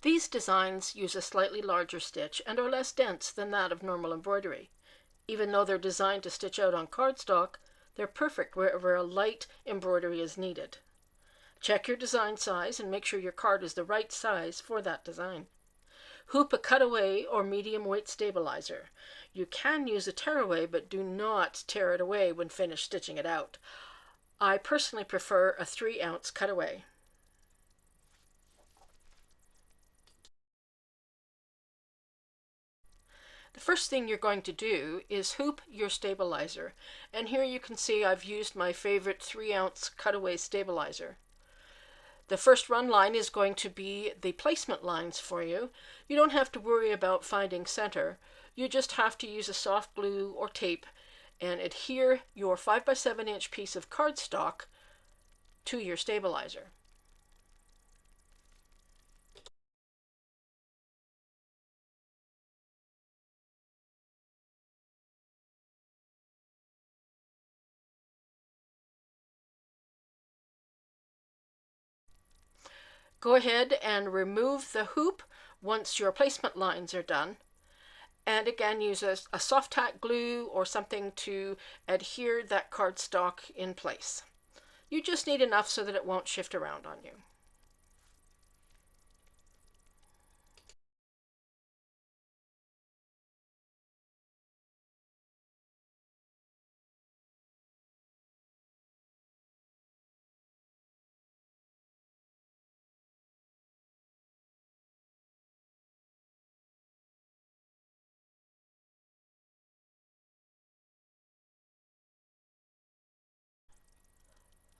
These designs use a slightly larger stitch and are less dense than that of normal embroidery. Even though they're designed to stitch out on cardstock, they're perfect wherever a light embroidery is needed. Check your design size and make sure your card is the right size for that design. Hoop a cutaway or medium weight stabilizer. You can use a tearaway, but do not tear it away when finished stitching it out. I personally prefer a 3-ounce cutaway. The first thing you're going to do is hoop your stabilizer, and here you can see I've used my favorite 3-ounce cutaway stabilizer. The first run line is going to be the placement lines for you. You don't have to worry about finding center. You just have to use a soft glue or tape and adhere your 5x7-inch piece of cardstock to your stabilizer. Go ahead and remove the hoop once your placement lines are done. And again, use a soft tack glue or something to adhere that cardstock in place. You just need enough so that it won't shift around on you.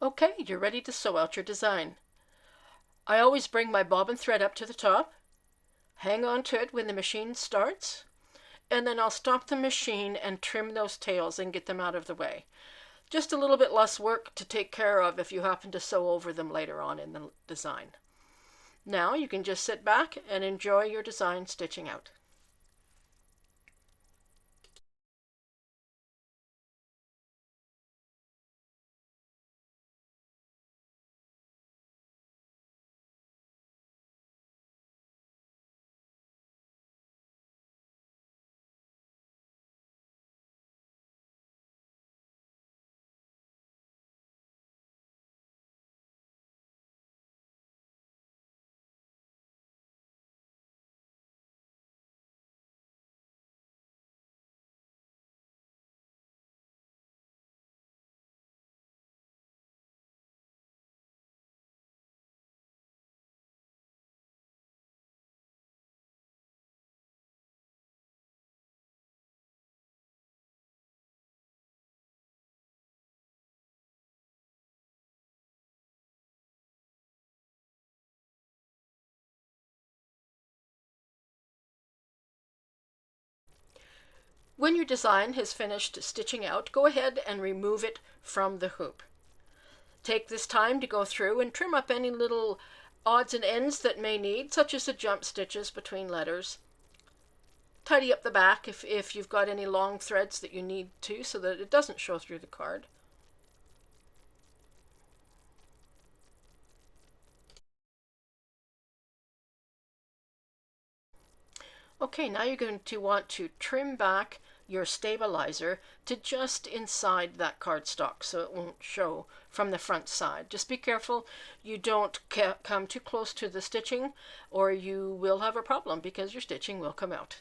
Okay, you're ready to sew out your design. I always bring my bobbin thread up to the top, hang on to it when the machine starts, and then I'll stop the machine and trim those tails and get them out of the way. Just a little bit less work to take care of if you happen to sew over them later on in the design. Now you can just sit back and enjoy your design stitching out. When your design has finished stitching out, go ahead and remove it from the hoop. Take this time to go through and trim up any little odds and ends that may need, such as the jump stitches between letters. Tidy up the back if you've got any long threads that you need to, so that it doesn't show through the card. Okay, now you're going to want to trim back your stabilizer to just inside that cardstock so it won't show from the front side. Just be careful you don't come too close to the stitching, or you will have a problem because your stitching will come out.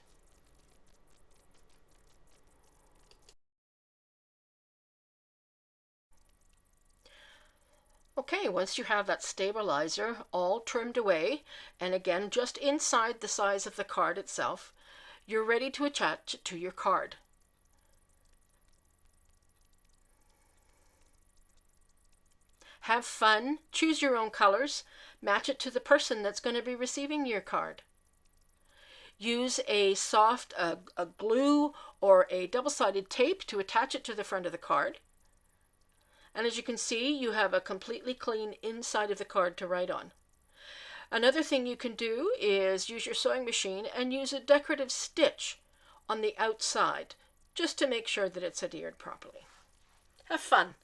Okay, once you have that stabilizer all trimmed away, and again just inside the size of the card itself, you're ready to attach it to your card. Have fun, choose your own colors, match it to the person that's going to be receiving your card. Use a soft a glue or a double-sided tape to attach it to the front of the card. And as you can see, you have a completely clean inside of the card to write on. Another thing you can do is use your sewing machine and use a decorative stitch on the outside just to make sure that it's adhered properly. Have fun!